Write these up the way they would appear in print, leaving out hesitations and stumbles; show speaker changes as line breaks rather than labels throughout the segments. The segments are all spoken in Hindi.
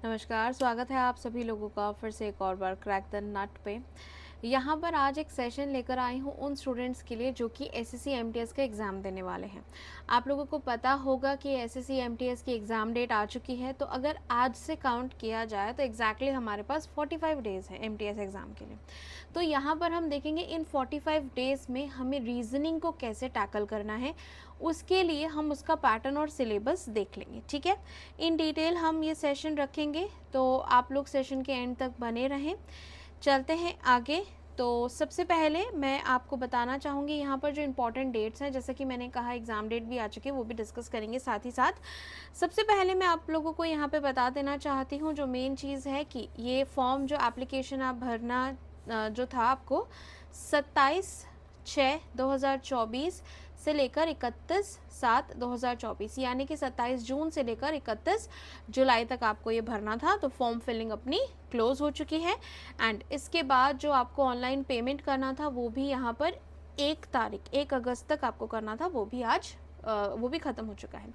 नमस्कार, स्वागत है आप सभी लोगों का फिर से एक और बार क्रैक द नट पे। यहाँ पर आज एक सेशन लेकर आई हूँ उन स्टूडेंट्स के लिए जो कि एसएससी एमटीएस का एग्ज़ाम देने वाले हैं। आप लोगों को पता होगा कि एसएससी एमटीएस की एग्ज़ाम डेट आ चुकी है, तो अगर आज से काउंट किया जाए तो एग्जैक्टली हमारे पास 45 डेज़ है एमटीएस एग्ज़ाम के लिए। तो यहाँ पर हम देखेंगे इन 45 डेज़ में हमें रीजनिंग को कैसे टैकल करना है, उसके लिए हम उसका पैटर्न और सिलेबस देख लेंगे। ठीक है, इन डिटेल हम ये सेशन रखेंगे, तो आप लोग सेशन के एंड तक बने रहें। चलते हैं आगे। तो सबसे पहले मैं आपको बताना चाहूँगी यहाँ पर जो इम्पोर्टेंट डेट्स हैं, जैसे कि मैंने कहा एग्ज़ाम डेट भी आ चुकी है, वो भी डिस्कस करेंगे साथ ही साथ। सबसे पहले मैं आप लोगों को यहाँ पे बता देना चाहती हूँ, जो मेन चीज़ है कि ये फॉर्म जो एप्लीकेशन आप भरना जो था आपको 27/6/2024 से लेकर 31/7/2024 यानी कि 27 जून से लेकर 31 जुलाई तक आपको ये भरना था। तो फॉर्म फिलिंग अपनी क्लोज़ हो चुकी है एंड इसके बाद जो आपको ऑनलाइन पेमेंट करना था वो भी यहाँ पर 1 अगस्त तक आपको करना था, वो भी आज वो भी ख़त्म हो चुका है।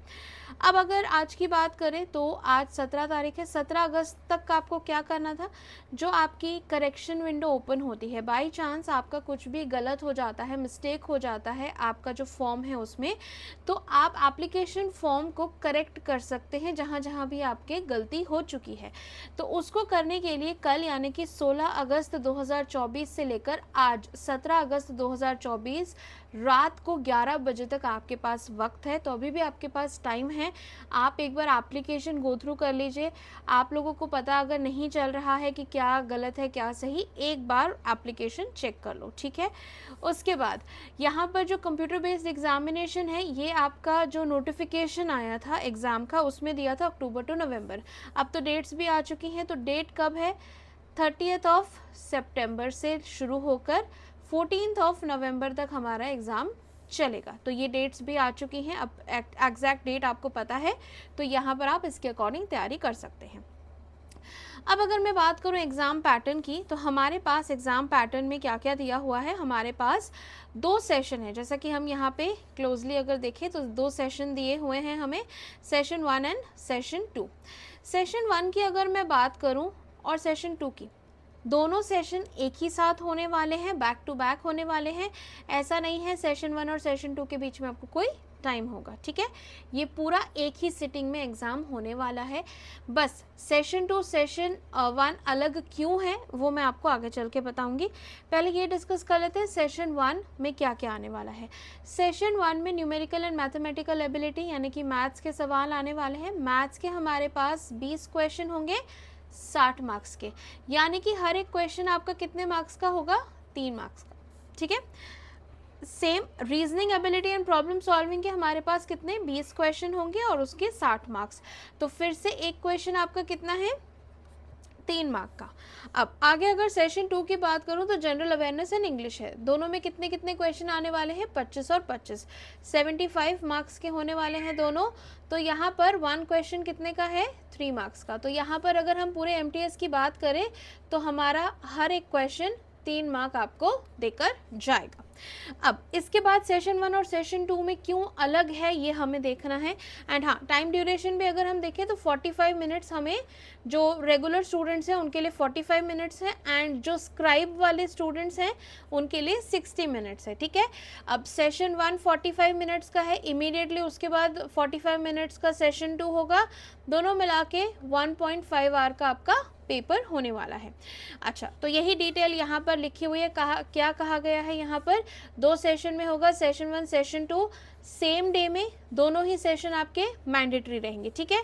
अब अगर आज की बात करें तो आज 17 तारीख है। 17 अगस्त तक आपको क्या करना था, जो आपकी करेक्शन विंडो ओपन होती है, बाई चांस आपका कुछ भी गलत हो जाता है, मिस्टेक हो जाता है आपका जो फॉर्म है उसमें, तो आप एप्लीकेशन फॉर्म को करेक्ट कर सकते हैं जहाँ जहाँ भी आपके गलती हो चुकी है। तो उसको करने के लिए कल यानी कि 16 अगस्त 2024 से लेकर आज 17 अगस्त 2024 रात को 11 बजे तक आपके पास वक्त है। तो अभी भी आपके पास टाइम है, आप एक बार एप्लीकेशन गो थ्रू कर लीजिए। आप लोगों को पता अगर नहीं चल रहा है कि क्या गलत है क्या सही, एक बार एप्लीकेशन चेक कर लो। ठीक है, उसके बाद यहाँ पर जो कंप्यूटर बेस्ड एग्जामिनेशन है, ये आपका जो नोटिफिकेशन आया था एग्ज़ाम का उसमें दिया था अक्टूबर टू नवंबर। अब तो डेट्स भी आ चुकी हैं, तो डेट कब है, 30 सितंबर से शुरू होकर 14 नवंबर तक हमारा एग्ज़ाम चलेगा। तो ये डेट्स भी आ चुकी हैं, अब एग्जैक्ट डेट आपको पता है, तो यहाँ पर आप इसके अकॉर्डिंग तैयारी कर सकते हैं। अब अगर मैं बात करूं एग्ज़ाम पैटर्न की, तो हमारे पास एग्ज़ाम पैटर्न में क्या क्या दिया हुआ है, हमारे पास 2 सेशन है। जैसा कि हम यहाँ पे क्लोजली अगर देखें तो 2 सेशन दिए हुए हैं हमें, सेशन 1 एंड सेशन 2। सेशन 1 की अगर मैं बात करूँ और सेशन 2 की, दोनों सेशन एक ही साथ होने वाले हैं, बैक टू बैक होने वाले हैं। ऐसा नहीं है सेशन 1 और सेशन 2 के बीच में आपको कोई टाइम होगा। ठीक है, ये पूरा एक ही सिटिंग में एग्ज़ाम होने वाला है। बस सेशन 2 सेशन 1 अलग क्यों है वो मैं आपको आगे चल के बताऊंगी। पहले ये डिस्कस कर लेते हैं सेशन 1 में क्या क्या आने वाला है। सेशन 1 में न्यूमेरिकल एंड मैथमेटिकल एबिलिटी यानी कि मैथ्स के सवाल आने वाले हैं। मैथ्स के हमारे पास 20 क्वेश्चन होंगे 60 मार्क्स के, यानी कि हर एक क्वेश्चन आपका कितने मार्क्स का होगा, 3 मार्क्स का। ठीक है, same reasoning ability and problem solving के हमारे पास कितने 20 क्वेश्चन होंगे और उसके 60 मार्क्स। तो फिर से एक क्वेश्चन आपका कितना है, 3 मार्क का। अब आगे अगर सेशन 2 की बात करूं तो जनरल अवेयरनेस एंड इंग्लिश है, दोनों में कितने कितने क्वेश्चन आने वाले हैं, 25 और 25, 75 मार्क्स के होने वाले हैं दोनों। तो यहाँ पर 1 क्वेश्चन कितने का है, 3 मार्क्स का। तो यहाँ पर अगर हम पूरे एमटीएस की बात करें तो हमारा हर एक क्वेश्चन 3 मार्क आपको देकर जाएगा। अब इसके बाद सेशन 1 और सेशन 2 में क्यों अलग है ये हमें देखना है। एंड हाँ, टाइम ड्यूरेशन भी अगर हम देखें तो 45 मिनट्स हमें, जो रेगुलर स्टूडेंट्स हैं उनके लिए 45 मिनट्स हैं एंड जो स्क्राइब वाले स्टूडेंट्स हैं उनके लिए 60 मिनट्स है। ठीक है, अब सेशन 1 45 मिनट्स का है, इमीडिएटली उसके बाद 45 मिनट्स का सेशन 2 होगा, दोनों मिला के 1.5 आवर का आपका पेपर होने वाला है। अच्छा, तो यही डिटेल यहाँ पर लिखी हुई है। क्या कहा गया है यहाँ पर, 2 सेशन में होगा, सेशन 1 सेशन 2 सेम डे में, दोनों ही सेशन आपके मैंडेटरी रहेंगे। ठीक है,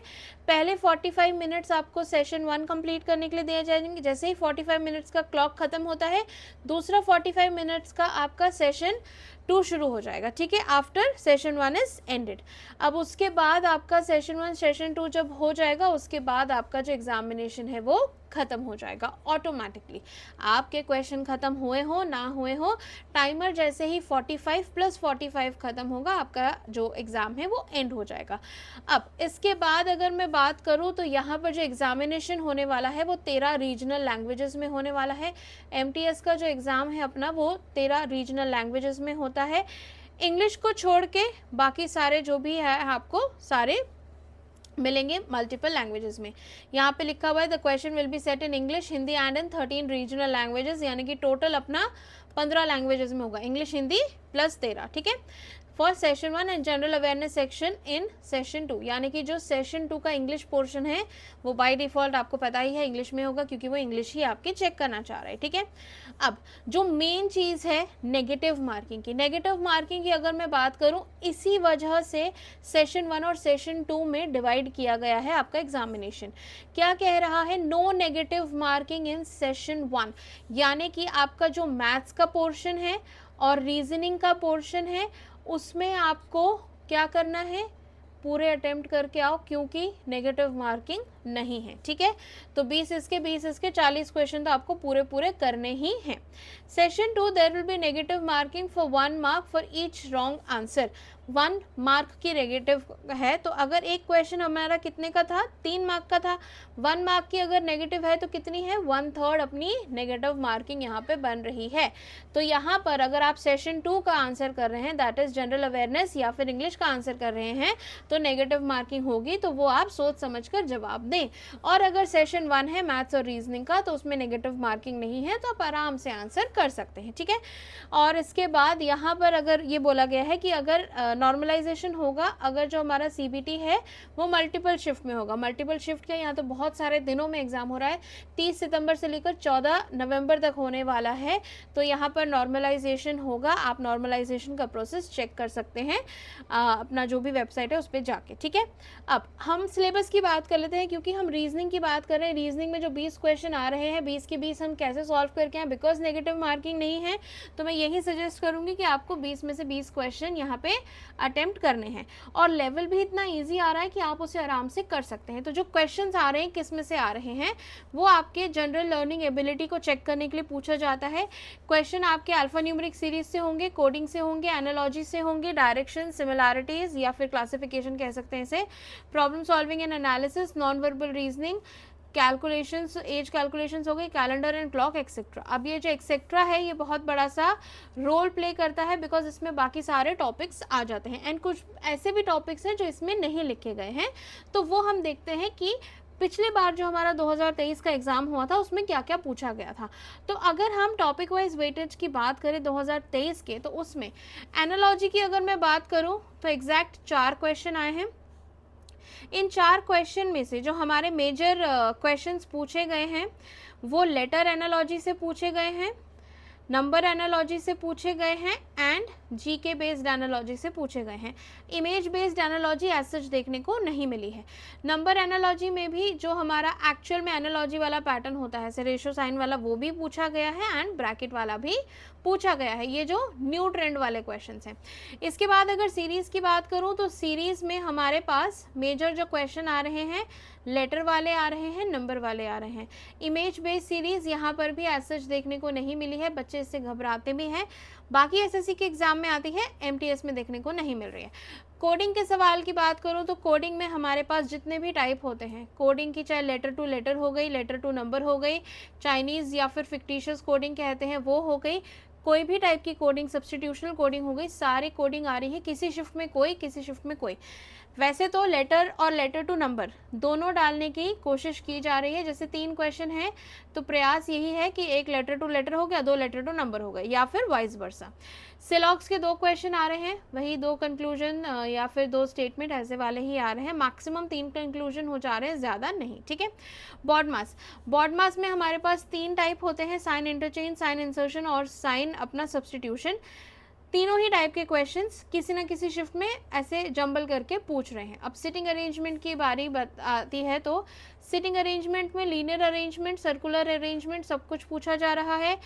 पहले 45 मिनट्स आपको सेशन 1 कंप्लीट करने के लिए दिए जाएंगे। जैसे ही 45 मिनट्स का क्लॉक खत्म होता है, दूसरा 45 मिनट्स का आपका सेशन 2 शुरू हो जाएगा। ठीक है, आफ्टर सेशन 1 इज एंडेड। अब उसके बाद आपका सेशन 1 सेशन 2 जब हो जाएगा, उसके बाद आपका जो एग्जामिनेशन है वो खत्म हो जाएगा ऑटोमेटिकली। आपके क्वेश्चन खत्म हुए हो ना हुए हो, टाइमर जैसे ही 45 + 45 खत्म होगा, आपका जो एग्ज़ाम है वो एंड हो जाएगा। अब इसके बाद अगर मैं बात करूँ तो यहाँ पर जो एग्जामिनेशन होने वाला है वो 13 रीजनल लैंग्वेजेस में होने वाला है। एमटीएस का जो एग्ज़ाम है अपना वो 13 रीजनल लैंग्वेजेस में होता है। इंग्लिश को छोड़ के बाकी सारे जो भी है आपको सारे मिलेंगे मल्टीपल लैंग्वेजेस में। यहाँ पे लिखा हुआ है the question will be set in English, Hindi and in 13 regional languages, यानी कि टोटल अपना 15 लैंग्वेजेस में होगा, इंग्लिश हिंदी प्लस 13, ठीक है। For session 1 and general awareness section in session 2, यानी कि जो सेशन 2 का इंग्लिश पोर्शन है वो बाय डिफॉल्ट आपको पता ही है इंग्लिश में होगा, क्योंकि वो इंग्लिश ही आपकी चेक करना चाह रहा है, ठीक है। अब जो मेन चीज़ है नेगेटिव मार्किंग की, नेगेटिव मार्किंग की अगर मैं बात करूं, इसी वजह से सेशन 1 और सेशन 2 में डिवाइड किया गया है आपका एग्जामिनेशन। क्या कह रहा है, no negative marking in session 1, यानी कि आपका जो मैथ्स का पोर्शन है और रीजनिंग का पोर्शन है उसमें आपको क्या करना है, पूरे अटेम्प्ट करके आओ, क्योंकि नेगेटिव मार्किंग नहीं है, ठीक है। तो 20 इसके 40 क्वेश्चन तो आपको पूरे पूरे करने ही हैं। Session 2 there will be negative marking for 1 mark for each wrong answer, 1 mark की नेगेटिव है। तो अगर एक क्वेश्चन हमारा कितने का था, 3 मार्क का था, 1 मार्क की अगर नेगेटिव है तो कितनी है, 1/3 अपनी नेगेटिव मार्किंग यहाँ पे बन रही है। तो यहाँ पर अगर आप सेशन 2 का आंसर कर रहे हैं, दैट इज जनरल अवेयरनेस या फिर इंग्लिश का आंसर कर रहे हैं, तो नेगेटिव मार्किंग होगी, तो वो आप सोच समझ कर जवाब दें। और अगर सेशन 1 है मैथ्स और रीजनिंग का, तो उसमें नेगेटिव मार्किंग नहीं है, तो आप आराम से आंसर कर सकते हैं, ठीक है। और इसके बाद यहाँ पर अगर ये बोला गया है कि अगर नॉर्मलाइजेशन होगा, अगर जो हमारा सीबीटी है वो मल्टीपल शिफ्ट में होगा, मल्टीपल शिफ्ट के यहाँ तो बहुत सारे दिनों में एग्जाम हो रहा है, 30 सितंबर से लेकर 14 नवंबर तक होने वाला है, तो यहाँ पर नॉर्मलाइजेशन होगा। आप नॉर्मलाइजेशन का प्रोसेस चेक कर सकते हैं अपना जो भी वेबसाइट है उस पर जाके, ठीक है। अब हम सिलेबस की बात कर लेते हैं, क्योंकि हम रीजनिंग की बात कर रहे हैं। रीजनिंग में जो 20 क्वेश्चन आ रहे हैं, 20 के 20 हम कैसे सॉल्व करके आए, बिकॉज नेगेटिव मार्किंग नहीं है, तो मैं यही सजेस्ट करूंगी कि आपको 20 में से 20 क्वेश्चन यहाँ पे अटेम्प्ट करने हैं। और लेवल भी इतना ईजी आ रहा है कि आप उसे आराम से कर सकते हैं। तो जो क्वेश्चन आ रहे हैं किस में से आ रहे हैं, वो आपके जनरल लर्निंग एबिलिटी को चेक करने के लिए पूछा जाता है। क्वेश्चन आपके अल्फा न्यूमेरिक सीरीज से होंगे, कोडिंग से होंगे, एनालॉजी से होंगे, डायरेक्शन, सिमिलैरिटीज या फिर क्लासिफिकेशन कह सकते हैं इसे, problem solving and analysis, non verbal reasoning, calculations, age calculations हो गई, कैलेंडर एंड क्लॉक एक्सेट्रा। अब ये जो एक्सेट्रा है ये बहुत बड़ा सा रोल प्ले करता है, बिकॉज इसमें बाकी सारे टॉपिक्स आ जाते हैं, एंड कुछ ऐसे भी टॉपिक्स हैं जो इसमें नहीं लिखे गए हैं, तो वो हम देखते हैं कि पिछले बार जो हमारा 2023 का एग्जाम हुआ था उसमें क्या क्या पूछा गया था। तो अगर हम टॉपिक वाइज वेटेज की बात करें 2023 के, तो उसमें एनालॉजी की अगर मैं बात करूं तो एग्जैक्ट 4 क्वेश्चन आए हैं। इन 4 क्वेश्चन में से जो हमारे मेजर क्वेश्चंस पूछे गए हैं वो लेटर एनालॉजी से पूछे गए हैं, नंबर एनालॉजी से पूछे गए हैं एंड जीके बेस्ड एनालॉजी से पूछे गए हैं। Image based analogy as such देखने को नहीं मिली है। नंबर एनालॉजी में भी जो हमारा एक्चुअल में एनालॉजी वाला पैटर्न होता है, जैसे रेशो साइन वाला, वो भी पूछा गया है एंड ब्रैकेट वाला भी पूछा गया है, ये जो न्यू ट्रेंड वाले क्वेश्चंस हैं। इसके बाद अगर सीरीज की बात करूं तो सीरीज में हमारे पास मेजर जो क्वेश्चन आ रहे हैं लेटर वाले आ रहे हैं, नंबर वाले आ रहे हैं। इमेज बेस्ड सीरीज यहाँ पर भी एज सच देखने को नहीं मिली है, बच्चे इससे घबराते भी हैं। बाकी एसएससी के एग्जाम में आती है, एमटीएस में देखने को नहीं मिल रही है। कोडिंग के सवाल की बात करूं तो कोडिंग में हमारे पास जितने भी टाइप होते हैं कोडिंग की, चाहे लेटर टू लेटर हो गई, लेटर टू नंबर हो गई, चाइनीज या फिर फिक्टिशियस कोडिंग कहते हैं वो हो गई, कोई भी टाइप की कोडिंग, सब्स्टिट्यूशनल कोडिंग हो गई, सारी कोडिंग आ रही है, किसी शिफ्ट में कोई, किसी शिफ्ट में कोई। वैसे तो लेटर और लेटर टू नंबर दोनों डालने की कोशिश की जा रही है। जैसे 3 क्वेश्चन है तो प्रयास यही है कि एक लेटर टू लेटर हो गया, 2 लेटर टू नंबर हो गए, या फिर वाइस वर्सा। सिलॉक्स के 2 क्वेश्चन आ रहे हैं, वही 2 कंक्लूजन या फिर 2 स्टेटमेंट ऐसे वाले ही आ रहे हैं, मैक्सिमम 3 कंक्लूजन हो जा रहे हैं, ज़्यादा नहीं, ठीक है। बॉड मास में हमारे पास 3 टाइप होते हैं, साइन इंटरचेंज, साइन इंसर्शन और साइन अपना सब्स्टिट्यूशन। तीनों ही टाइप के क्वेश्चंस किसी ना किसी शिफ्ट में ऐसे जंबल करके पूछ रहे हैं। अब सिटिंग अरेंजमेंट की बारी आती है तो सिटिंग अरेंजमेंट में लीनियर अरेंजमेंट, सर्कुलर अरेंजमेंट सब कुछ पूछा जा रहा है।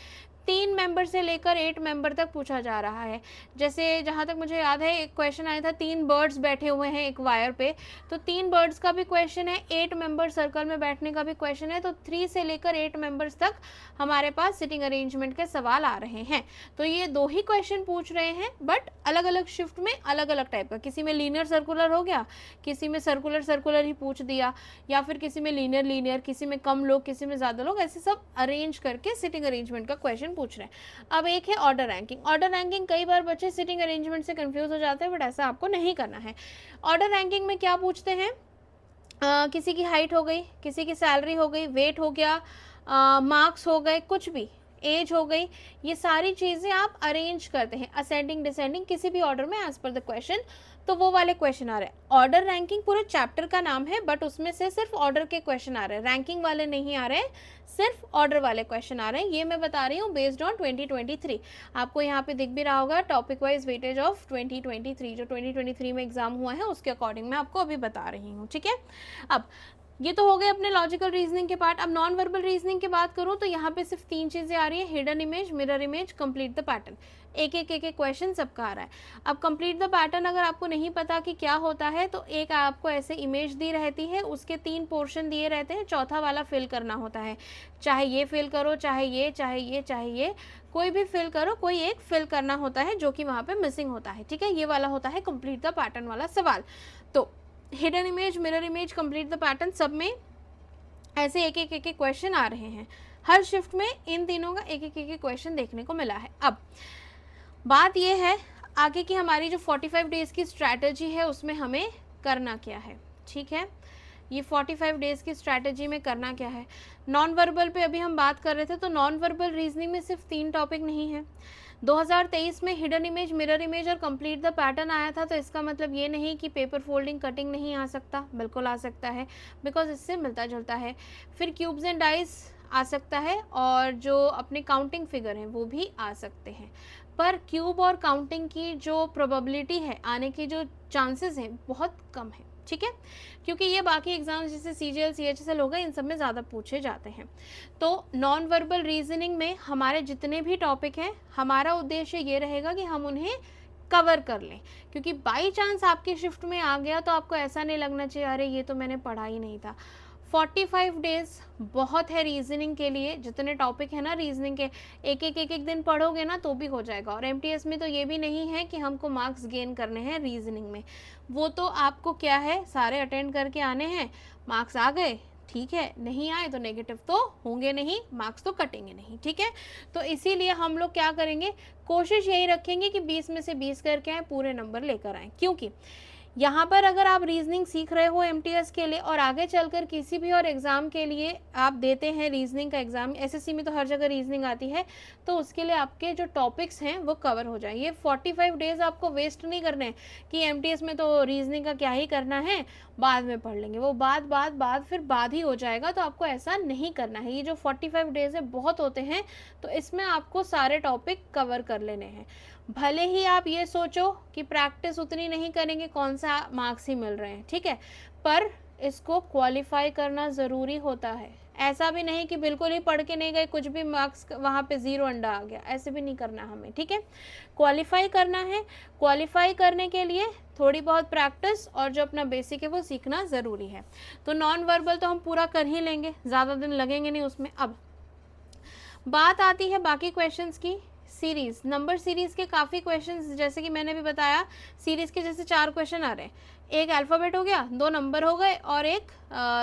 3 मेंबर से लेकर 8 मेंबर तक पूछा जा रहा है। जैसे जहाँ तक मुझे याद है एक क्वेश्चन आया था, 3 बर्ड्स बैठे हुए हैं एक वायर पे, तो 3 बर्ड्स का भी क्वेश्चन है, 8 मेंबर सर्कल में बैठने का भी क्वेश्चन है, तो 3 से लेकर 8 मेंबर्स तक हमारे पास सिटिंग अरेंजमेंट के सवाल आ रहे हैं। तो ये 2 ही क्वेश्चन पूछ रहे हैं, बट अलग अलग शिफ्ट में अलग अलग टाइप का, किसी में लीनियर सर्कुलर हो गया, किसी में सर्कुलर सर्कुलर ही पूछ दिया, या फिर किसी में लीनियर लीनियर, किसी में कम लोग, किसी में ज़्यादा लोग, ऐसे सब अरेंज करके सिटिंग अरेंजमेंट का क्वेश्चन पूछ रहे हैं। अब एक है ऑर्डर रैंकिंग। ऑर्डर रैंकिंग कई बार बच्चे सिटिंग अरेंजमेंट से कंफ्यूज हो जाते हैं, बट ऐसा आपको नहीं करना है। ऑर्डर रैंकिंग में क्या पूछते हैं, किसी की हाइट हो गई, किसी की सैलरी हो गई, वेट हो गया, मार्क्स हो गए, कुछ भी, एज हो गई, ये सारी चीज़ें आप अरेंज करते हैं असेंडिंग डिसेंडिंग किसी भी ऑर्डर में एज पर द क्वेश्चन, तो वो वाले क्वेश्चन आ रहे हैं। ऑर्डर रैंकिंग पूरे चैप्टर का नाम है, बट उसमें से सिर्फ ऑर्डर के क्वेश्चन आ रहे हैं, रैंकिंग वाले नहीं आ रहे हैं, सिर्फ ऑर्डर वाले क्वेश्चन आ रहे हैं। ये मैं बता रही हूँ बेस्ड ऑन 2023। आपको यहाँ पे दिख भी रहा होगा टॉपिक वाइज वेटेज ऑफ 2023, जो 2023 में एग्जाम हुआ है उसके अकॉर्डिंग मैं आपको अभी बता रही हूँ, ठीक है। अब ये तो हो गए अपने लॉजिकल रीजनिंग के पार्ट। अब नॉन वर्बल रीजनिंग की बात करूँ तो यहाँ पे सिर्फ 3 चीज़ें आ रही है, hidden image, mirror image, complete the pattern. एक एक क्वेश्चन सबका आ रहा है। अब कंप्लीट द पैटर्न अगर आपको नहीं पता कि क्या होता है, तो एक आपको ऐसे इमेज दी रहती है, उसके 3 पोर्शन दिए रहते हैं, चौथा वाला फिल करना होता है। चाहे ये फिल करो, चाहे ये, चाहे ये, चाहे ये, कोई भी फिल करो, कोई एक फिल करना होता है जो कि वहाँ पे मिसिंग होता है, ठीक है। ये वाला होता है कंप्लीट द पैटर्न वाला सवाल। तो hidden image, mirror image, complete the pattern, सब में ऐसे एक एक क्वेश्चन आ रहे हैं। हर शिफ्ट में इन तीनों का एक एक क्वेश्चन देखने को मिला है। अब बात यह है आगे की हमारी जो 45 डेज की स्ट्रैटेजी है उसमें हमें करना क्या है, ठीक है। ये 45 डेज की स्ट्रैटेजी में करना क्या है। नॉन वर्बल पे अभी हम बात कर रहे थे, तो नॉन वर्बल रीजनिंग में सिर्फ 3 टॉपिक नहीं है। 2023 में हिडन इमेज, मिरर इमेज और कंप्लीट द पैटर्न आया था, तो इसका मतलब ये नहीं कि पेपर फोल्डिंग कटिंग नहीं आ सकता, बिल्कुल आ सकता है, बिकॉज इससे मिलता जुलता है। फिर क्यूब्स एंड डाइस आ सकता है, और जो अपने काउंटिंग फिगर हैं वो भी आ सकते हैं, पर क्यूब और काउंटिंग की जो प्रोबेबिलिटी है, आने की जो चांसेस हैं, बहुत कम है, ठीक है, क्योंकि ये बाकी एग्जाम्स जैसे CGL CHSL हो गए, इन सब में ज़्यादा पूछे जाते हैं। तो नॉन वर्बल रीजनिंग में हमारे जितने भी टॉपिक हैं, हमारा उद्देश्य ये रहेगा कि हम उन्हें कवर कर लें, क्योंकि बाई चांस आपकी शिफ्ट में आ गया तो आपको ऐसा नहीं लगना चाहिए अरे ये तो मैंने पढ़ा ही नहीं था। 45 डेज बहुत है रीजनिंग के लिए, जितने टॉपिक है ना रीजनिंग के, एक दिन पढ़ोगे ना तो भी हो जाएगा। और MTS में तो ये भी नहीं है कि हमको मार्क्स गेन करने हैं रीजनिंग में, वो तो आपको क्या है, सारे अटेंड करके आने हैं, मार्क्स आ गए ठीक है, नहीं आए तो नेगेटिव तो होंगे नहीं, मार्क्स तो कटेंगे नहीं, ठीक है। तो इसीलिए हम लोग क्या करेंगे, कोशिश यही रखेंगे कि 20 में से 20 करके आए, पूरे नंबर लेकर आए। क्योंकि यहाँ पर अगर आप रीजनिंग सीख रहे हो MTS के लिए, और आगे चलकर किसी भी और एग्ज़ाम के लिए आप देते हैं रीजनिंग का एग्ज़ाम, SSC में तो हर जगह रीजनिंग आती है, तो उसके लिए आपके जो टॉपिक्स हैं वो कवर हो जाए। ये 45 डेज आपको वेस्ट नहीं करने कि MTS में तो रीजनिंग का क्या ही करना है, बाद में पढ़ लेंगे, वो बाद फिर बाद ही हो जाएगा, तो आपको ऐसा नहीं करना है। ये जो 45 डेज है बहुत होते हैं, तो इसमें आपको सारे टॉपिक कवर कर लेने हैं। भले ही आप ये सोचो कि प्रैक्टिस उतनी नहीं करेंगे, कौन सा मार्क्स ही मिल रहे हैं, ठीक है, पर इसको क्वालिफाई करना ज़रूरी होता है। ऐसा भी नहीं कि बिल्कुल ही पढ़ के नहीं गए, कुछ भी मार्क्स वहाँ पे 0 अंडा आ गया, ऐसे भी नहीं करना हमें, ठीक है। क्वालिफाई करना है, क्वालिफाई करने के लिए थोड़ी बहुत प्रैक्टिस और जो अपना बेसिक है वो सीखना ज़रूरी है। तो नॉन वर्बल तो हम पूरा कर ही लेंगे, ज़्यादा दिन लगेंगे नहीं उसमें। अब बात आती है बाकी क्वेश्चंस की। सीरीज, नंबर सीरीज के काफ़ी क्वेश्चंस, जैसे कि मैंने भी बताया, सीरीज के जैसे 4 क्वेश्चन आ रहे हैं, एक अल्फ़ाबेट हो गया, 2 नंबर हो गए, और एक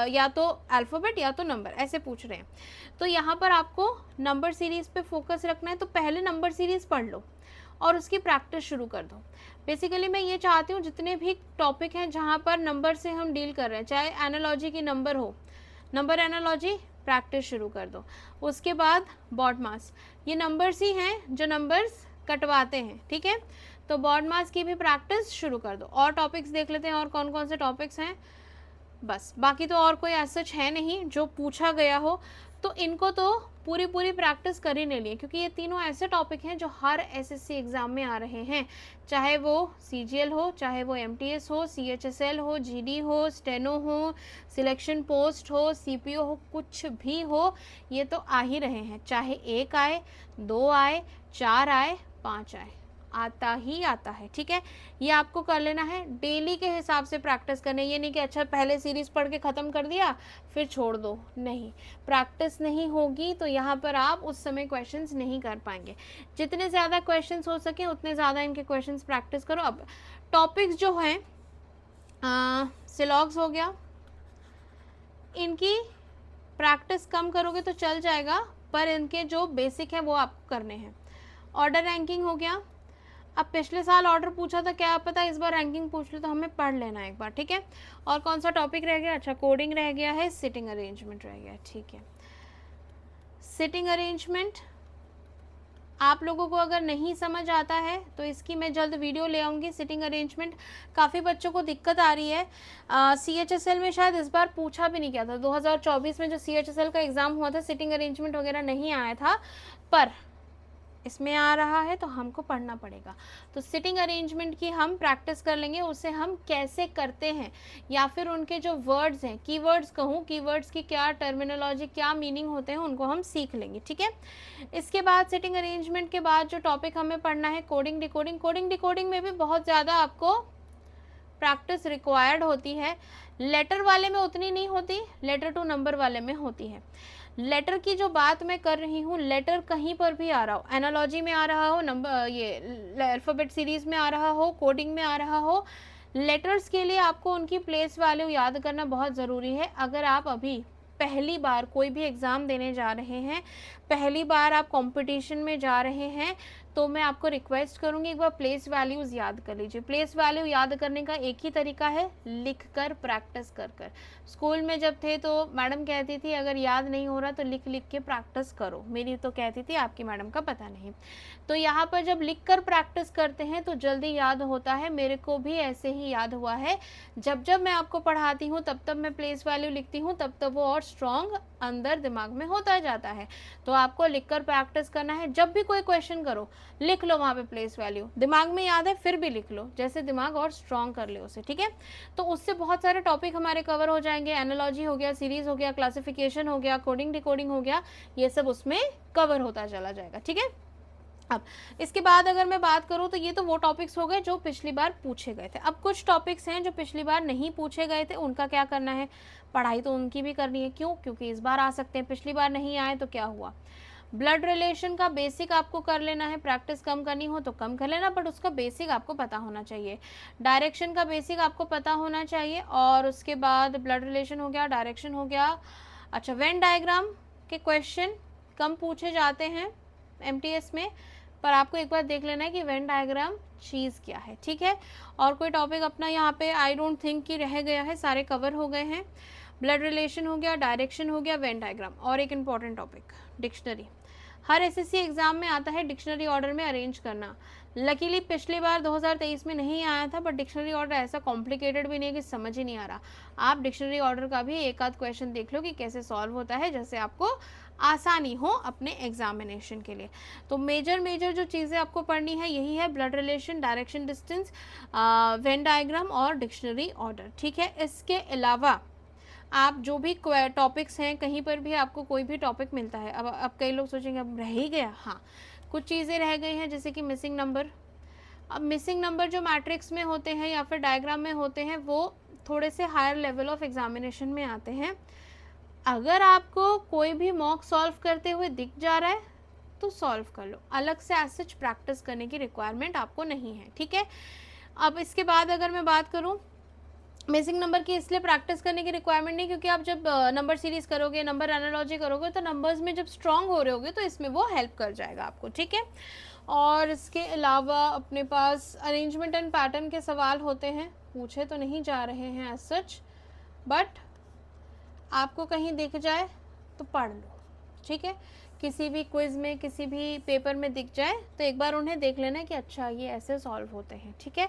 या तो अल्फ़ाबेट या तो नंबर, ऐसे पूछ रहे हैं। तो यहाँ पर आपको नंबर सीरीज पे फोकस रखना है, तो पहले नंबर सीरीज पढ़ लो और उसकी प्रैक्टिस शुरू कर दो। बेसिकली मैं ये चाहती हूँ जितने भी टॉपिक हैं जहाँ पर नंबर से हम डील कर रहे हैं, चाहे एनालॉजी की नंबर हो, नंबर एनालॉजी प्रैक्टिस शुरू कर दो। उसके बाद बॉड मास, ये नंबर्स ही हैं जो नंबर्स कटवाते हैं, ठीक है, तो बॉड मास की भी प्रैक्टिस शुरू कर दो। और टॉपिक्स देख लेते हैं, और कौन कौन से टॉपिक्स हैं, बस बाकी तो और कोई ऐसा है नहीं जो पूछा गया हो, तो इनको तो पूरी प्रैक्टिस कर ही नहीं लिए, क्योंकि ये तीनों ऐसे टॉपिक हैं जो हर SSC एग्ज़ाम में आ रहे हैं, चाहे वो CGL हो, चाहे वो MTS हो, CHSL हो, GD हो, स्टेनो हो, सिलेक्शन पोस्ट हो, CPO हो, कुछ भी हो, ये तो आ ही रहे हैं, चाहे 1 आए, 2 आए, 4 आए, 5 आए, आता ही आता है, ठीक है। ये आपको कर लेना है, डेली के हिसाब से प्रैक्टिस करनी है। ये नहीं कि अच्छा पहले सीरीज पढ़ के ख़त्म कर दिया फिर छोड़ दो, नहीं, प्रैक्टिस नहीं होगी तो यहाँ पर आप उस समय क्वेश्चंस नहीं कर पाएंगे। जितने ज़्यादा क्वेश्चंस हो सके उतने ज़्यादा इनके क्वेश्चंस प्रैक्टिस करो। अब टॉपिक्स जो हैं, सिलॉग्स हो गया, इनकी प्रैक्टिस कम करोगे तो चल जाएगा, पर इनके जो बेसिक है वो आपको करने हैं। ऑर्डर रैंकिंग हो गया, अब पिछले साल ऑर्डर पूछा था, क्या पता इस बार रैंकिंग पूछ ले, तो हमें पढ़ लेना एक बार, ठीक है। और कौन सा टॉपिक रह गया, अच्छा कोडिंग रह गया है, सिटिंग अरेंजमेंट रह गया, ठीक है। सिटिंग अरेंजमेंट आप लोगों को अगर नहीं समझ आता है तो इसकी मैं जल्द वीडियो ले आऊँगी। सिटिंग अरेंजमेंट काफ़ी बच्चों को दिक्कत आ रही है। CHSL में शायद इस बार पूछा भी नहीं गया था, 2024 में जो CHSL का एग्ज़ाम हुआ था सिटिंग अरेंजमेंट वगैरह नहीं आया था, पर इसमें आ रहा है तो हमको पढ़ना पड़ेगा। तो सिटिंग अरेंजमेंट की हम प्रैक्टिस कर लेंगे, उसे हम कैसे करते हैं, या फिर उनके जो वर्ड्स हैं, कीवर्ड्स कहूँ, कीवर्ड्स की क्या टर्मिनोलॉजी, क्या मीनिंग होते हैं, उनको हम सीख लेंगे, ठीक है। इसके बाद सिटिंग अरेंजमेंट के बाद जो टॉपिक हमें पढ़ना है कोडिंग डिकोडिंग। कोडिंग डिकोडिंग में भी बहुत ज़्यादा आपको प्रैक्टिस रिक्वायर्ड होती है। लेटर वाले में उतनी नहीं होती, लेटर टू नंबर वाले में होती है। लेटर की जो बात मैं कर रही हूँ, लेटर कहीं पर भी आ रहा हो, एनालॉजी में आ रहा हो, नंबर ये अल्फ़ाबेट सीरीज में आ रहा हो, कोडिंग में आ रहा हो, लेटर्स के लिए आपको उनकी प्लेस वैल्यू याद करना बहुत ज़रूरी है। अगर आप अभी पहली बार कोई भी एग्ज़ाम देने जा रहे हैं, पहली बार आप कंपटीशन में जा रहे हैं, तो मैं आपको रिक्वेस्ट करूंगी एक बार प्लेस वैल्यूज़ याद कर लीजिए। प्लेस वैल्यू याद करने का एक ही तरीका है, लिख कर प्रैक्टिस कर कर। स्कूल में जब थे तो मैडम कहती थी अगर याद नहीं हो रहा तो लिख लिख के प्रैक्टिस करो, मेरी तो कहती थी, आपकी मैडम का पता नहीं। तो यहाँ पर जब लिख कर प्रैक्टिस करते हैं तो जल्दी याद होता है। मेरे को भी ऐसे ही याद हुआ है, जब जब मैं आपको पढ़ाती हूँ तब तब मैं प्लेस वैल्यू लिखती हूँ, तब तब वो और स्ट्रॉन्ग अंदर दिमाग में होता जाता है। तो आपको लिखकर प्रैक्टिस करना है, जब भी कोई क्वेश्चन करो लिख लो वहाँ पे प्लेस वैल्यू, दिमाग में याद है फिर भी लिख लो, जैसे दिमाग और स्ट्रॉन्ग कर ले उसे, ठीक है। तो उससे बहुत सारे टॉपिक हमारे कवर हो जाएंगे। एनालॉजी हो गया, सीरीज हो गया, क्लासिफिकेशन हो गया, कोडिंग डिकोडिंग हो गया, ये सब उसमें कवर होता चला जाएगा, ठीक है। अब इसके बाद अगर मैं बात करूं तो ये तो वो टॉपिक्स हो गए जो पिछली बार पूछे गए थे। अब कुछ टॉपिक्स हैं जो पिछली बार नहीं पूछे गए थे, उनका क्या करना है, पढ़ाई तो उनकी भी करनी है। क्यों? क्योंकि इस बार आ सकते हैं, पिछली बार नहीं आए तो क्या हुआ। ब्लड रिलेशन का बेसिक आपको कर लेना है, प्रैक्टिस कम करनी हो तो कम कर लेना, बट उसका बेसिक आपको पता होना चाहिए। डायरेक्शन का बेसिक आपको पता होना चाहिए, और उसके बाद ब्लड रिलेशन हो गया, डायरेक्शन हो गया। अच्छा, वेन डायग्राम के क्वेश्चन कम पूछे जाते हैं MTS में, पर आपको एक बार देख लेना है कि वेन डायग्राम चीज़ क्या है, ठीक है। और कोई टॉपिक अपना यहाँ पे आई डोंट थिंक कि रह गया है, सारे कवर हो गए हैं। ब्लड रिलेशन हो गया, डायरेक्शन हो गया, वेन डायग्राम, और एक इम्पॉर्टेंट टॉपिक डिक्शनरी। हर SSC एग्जाम में आता है डिक्शनरी ऑर्डर में अरेंज करना। लकीली पिछली बार 2023 में नहीं आया था, बट डिक्शनरी ऑर्डर ऐसा कॉम्प्लिकेटेड भी नहीं है कि समझ ही नहीं आ रहा। आप डिक्शनरी ऑर्डर का भी एक आध क्वेश्चन देख लो कि कैसे सॉल्व होता है, जैसे आपको आसानी हो अपने एग्जामिनेशन के लिए। तो मेजर जो चीज़ें आपको पढ़नी है यही है, blood relation, direction distance, Venn diagram और डिक्शनरी ऑर्डर, ठीक है। इसके अलावा आप जो भी टॉपिक्स हैं, कहीं पर भी आपको कोई भी टॉपिक मिलता है, अब कई लोग सोचेंगे अब रह ही गया, हाँ कुछ चीज़ें रह गई हैं, जैसे कि मिसिंग नंबर। अब मिसिंग नंबर जो मैट्रिक्स में होते हैं या फिर डायग्राम में होते हैं, वो थोड़े से हायर लेवल ऑफ एग्जामिनेशन में आते हैं। अगर आपको कोई भी मॉक सॉल्व करते हुए दिख जा रहा है तो सॉल्व कर लो, अलग से एज सच प्रैक्टिस करने की रिक्वायरमेंट आपको नहीं है, ठीक है। अब इसके बाद अगर मैं बात करूँ, मिसिंग नंबर की इसलिए प्रैक्टिस करने की रिक्वायरमेंट नहीं, क्योंकि आप जब नंबर सीरीज करोगे, नंबर एनालॉजी करोगे, तो नंबर्स में जब स्ट्रांग हो रहे होगे तो इसमें वो हेल्प कर जाएगा आपको, ठीक है। और इसके अलावा अपने पास अरेंजमेंट एंड पैटर्न के सवाल होते हैं, पूछे तो नहीं जा रहे हैं एज सच, बट आपको कहीं दिख जाए तो पढ़ लो, ठीक है। किसी भी क्विज में, किसी भी पेपर में दिख जाए तो एक बार उन्हें देख लेना कि अच्छा ये ऐसे सॉल्व होते हैं, ठीक है।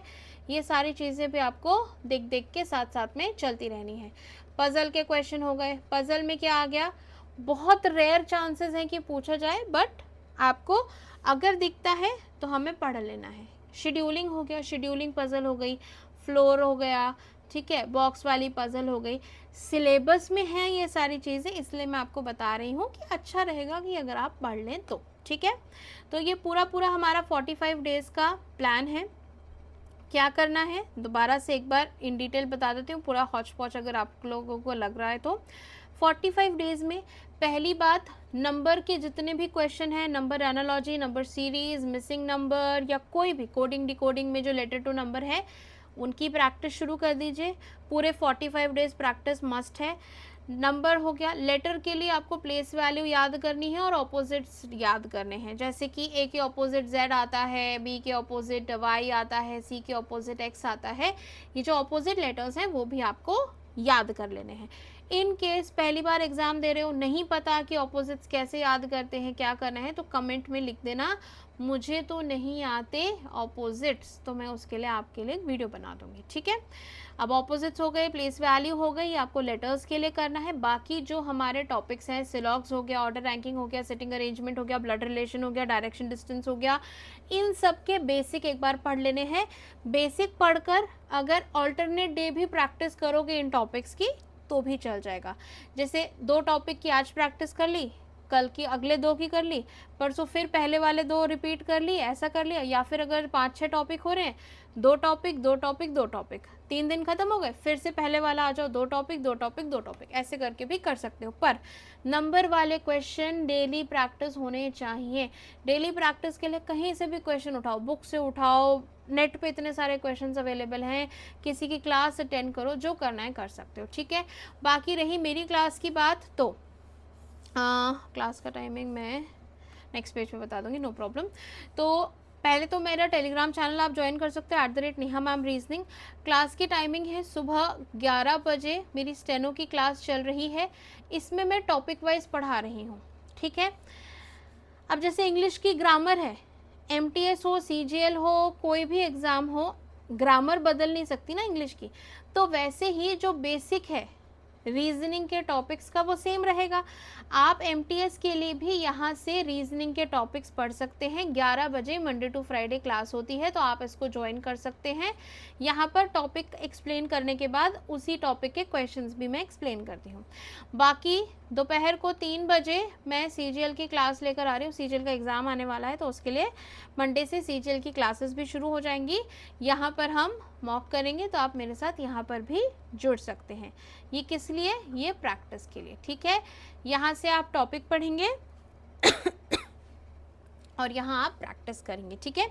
ये सारी चीज़ें भी आपको देख देख के साथ साथ में चलती रहनी है। पजल के क्वेश्चन हो गए, पजल में क्या आ गया, बहुत रेयर चांसेस हैं कि पूछा जाए, बट आपको अगर दिखता है तो हमें पढ़ लेना है। शेड्यूलिंग हो गया, शेड्यूलिंग पजल हो गई, फ्लोर हो गया, ठीक है, बॉक्स वाली पजल हो गई। सिलेबस में है ये सारी चीज़ें, इसलिए मैं आपको बता रही हूँ कि अच्छा रहेगा कि अगर आप पढ़ लें तो, ठीक है। तो ये पूरा हमारा 45 डेज़ का प्लान है। क्या करना है दोबारा से एक बार इन डिटेल बता देती हूँ, पूरा हौच पौच अगर आप लोगों को लग रहा है तो। 45 डेज़ में पहली बात, नंबर के जितने भी क्वेश्चन हैं, number analogy, number series, missing number, या कोई भी कोडिंग डिकोडिंग में जो लेटर टू नंबर है, उनकी प्रैक्टिस शुरू कर दीजिए। पूरे 45 डेज़ प्रैक्टिस मस्ट है। नंबर हो गया। लेटर के लिए आपको प्लेस वैल्यू याद करनी है और ऑपोजिट्स याद करने हैं, जैसे कि ए के ऑपोजिट जेड आता है, बी के ऑपोजिट वाई आता है, सी के ऑपोजिट एक्स आता है। ये जो ऑपोजिट लेटर्स हैं वो भी आपको याद कर लेने हैं। इन केस पहली बार एग्जाम दे रहे हो, नहीं पता कि ऑपोजिट्स कैसे याद करते हैं, क्या करना है, तो कमेंट में लिख देना मुझे तो नहीं आते ऑपोजिट्स, तो मैं उसके लिए आपके लिए वीडियो बना दूंगी, ठीक है। अब ऑपोजिट्स हो गए, प्लेस वैल्यू हो गई, आपको लेटर्स के लिए करना है। बाकी जो हमारे टॉपिक्स हैं, सिलॉग्स हो गया, ऑर्डर रैंकिंग हो गया, सिटिंग अरेंजमेंट हो गया, ब्लड रिलेशन हो गया, डायरेक्शन डिस्टेंस हो गया, इन सब के बेसिक एक बार पढ़ लेने हैं। बेसिक पढ़कर अगर ऑल्टरनेट डे भी प्रैक्टिस करोगे इन टॉपिक्स की तो भी चल जाएगा। जैसे 2 टॉपिक की आज प्रैक्टिस कर ली, कल की अगले 2 की कर ली, परसों फिर पहले वाले 2 रिपीट कर ली, ऐसा कर लिया। या फिर अगर 5-6 टॉपिक हो रहे हैं, 2 टॉपिक 2 टॉपिक 2 टॉपिक, 3 दिन खत्म हो गए, फिर से पहले वाला आ जाओ, 2 टॉपिक 2 टॉपिक 2 टॉपिक, ऐसे करके भी कर सकते हो। पर नंबर वाले क्वेश्चन डेली प्रैक्टिस होने चाहिए। डेली प्रैक्टिस के लिए कहीं से भी क्वेश्चन उठाओ, बुक से उठाओ, नेट पे इतने सारे क्वेश्चंस अवेलेबल हैं, किसी की क्लास अटेंड करो, जो करना है कर सकते हो, ठीक है। बाकी रही मेरी क्लास की बात, तो क्लास का टाइमिंग मैं नेक्स्ट पेज पे बता दूंगी, नो प्रॉब्लम। तो पहले तो मेरा टेलीग्राम चैनल आप ज्वाइन कर सकते हो, @नेहा मैम रीजनिंग। क्लास की टाइमिंग है सुबह 11 बजे, मेरी स्टेनो की क्लास चल रही है, इसमें मैं टॉपिक वाइज पढ़ा रही हूँ, ठीक है। अब जैसे इंग्लिश की ग्रामर है, MTS हो, CGL हो, कोई भी एग्ज़ाम हो, ग्रामर बदल नहीं सकती ना इंग्लिश की, तो वैसे ही जो बेसिक है रीजनिंग के टॉपिक्स का वो सेम रहेगा। आप MTS के लिए भी यहाँ से रीजनिंग के टॉपिक्स पढ़ सकते हैं। 11 बजे मंडे टू फ्राइडे क्लास होती है, तो आप इसको ज्वाइन कर सकते हैं। यहाँ पर टॉपिक एक्सप्लेन करने के बाद उसी टॉपिक के क्वेश्चंस भी मैं एक्सप्लेन करती हूँ। बाकी दोपहर को 3 बजे मैं CGL की क्लास लेकर आ रही हूँ। CGL का एग्ज़ाम आने वाला है, तो उसके लिए मंडे से CGL की क्लासेस भी शुरू हो जाएंगी। यहाँ पर हम मॉक करेंगे, तो आप मेरे साथ यहाँ पर भी जुड़ सकते हैं। ये किस लिए? ये प्रैक्टिस के लिए, ठीक है। यहाँ से आप टॉपिक पढ़ेंगे और यहाँ आप प्रैक्टिस करेंगे, ठीक है।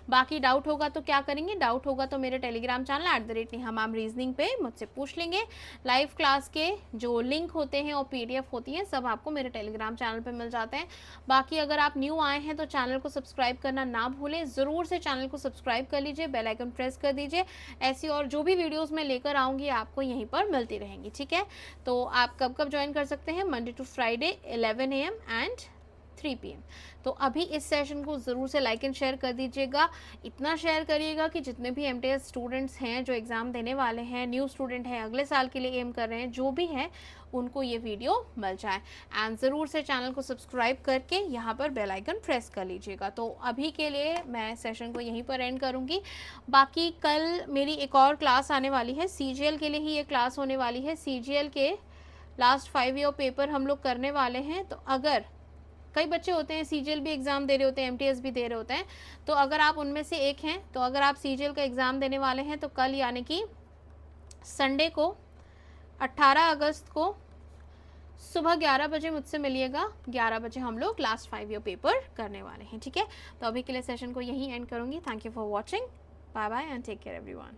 बाकी डाउट होगा तो क्या करेंगे, डाउट होगा तो मेरे Telegram channel @Neha ma'am reasoning पे मुझसे पूछ लेंगे। लाइव क्लास के जो लिंक होते हैं और PDF होती हैं, सब आपको मेरे टेलीग्राम चैनल पे मिल जाते हैं। बाकी अगर आप न्यू आए हैं तो चैनल को सब्सक्राइब करना ना भूलें, ज़रूर से चैनल को सब्सक्राइब कर लीजिए, बेल आइकन प्रेस कर दीजिए। ऐसी और जो भी वीडियोज़ मैं लेकर आऊँगी आपको यहीं पर मिलती रहेंगी, ठीक है। तो आप कब कब ज्वाइन कर सकते हैं? Monday to Friday 11 AM and 3 PM। तो अभी इस सेशन को ज़रूर से लाइक एंड शेयर कर दीजिएगा। इतना शेयर करिएगा कि जितने भी MTS स्टूडेंट्स हैं जो एग्ज़ाम देने वाले हैं, न्यू स्टूडेंट हैं, अगले साल के लिए एम कर रहे हैं, जो भी हैं उनको ये वीडियो मिल जाए। एंड ज़रूर से चैनल को सब्सक्राइब करके यहाँ पर बेल आइकन प्रेस कर लीजिएगा। तो अभी के लिए मैं सेशन को यहीं पर एंड करूँगी। बाकी कल मेरी एक और क्लास आने वाली है, CGL के लिए ही ये क्लास होने वाली है। CGL के लास्ट 5 ईयर पेपर हम लोग करने वाले हैं। तो अगर कई बच्चे होते हैं CGL भी एग्ज़ाम दे रहे होते हैं, MTS भी दे रहे होते हैं, तो अगर आप उनमें से एक हैं, तो अगर आप CGL का एग्ज़ाम देने वाले हैं तो कल यानी कि संडे को 18 अगस्त को सुबह 11 बजे मुझसे मिलिएगा। 11 बजे हम लोग लास्ट 5 ईयर पेपर करने वाले हैं, ठीक है। तो अभी के लिए सेशन को यहीं एंड करूँगी। Thank you for watching, bye bye and take care everyone.